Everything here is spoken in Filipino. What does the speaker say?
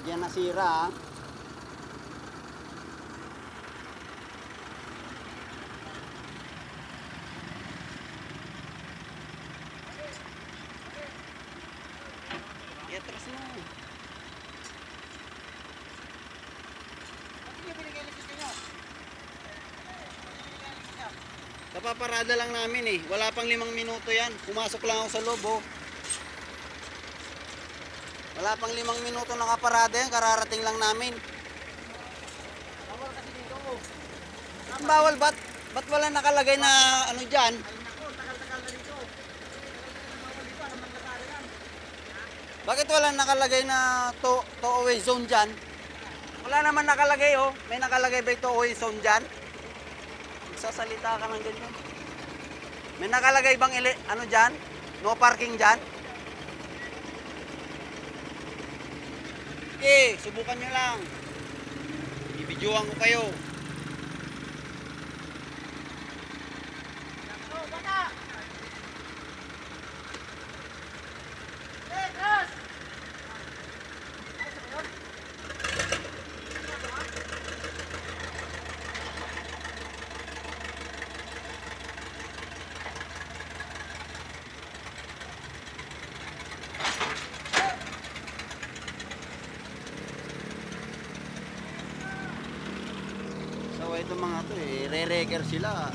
Diyan nasira. Iatras mo. Kapaparada lang namin eh. Wala pang 5 minuto yan. Pumasok lang ako sa loob oh. Wala pang 5 minuto nakaparada yan. Kararating lang namin. Bawal kasi dito oh. Ang bawal ba't wala nakalagay na ano dyan? Ay nako, tagal-tagal na dito. Bawal dito, alam ng lasada yan. Bakit wala nakalagay na to away zone dyan? Wala naman nakalagay oh. May nakalagay ba ito away zone dyan? Magsasalita ka ng ganyan. May nakalagay bang ano dyan? No parking dyan? Okay, subukan nyo lang. Ibidyoan ko kayo. Oh, bata! Eh, Ras! So ito mga to eh, re-wrecker sila.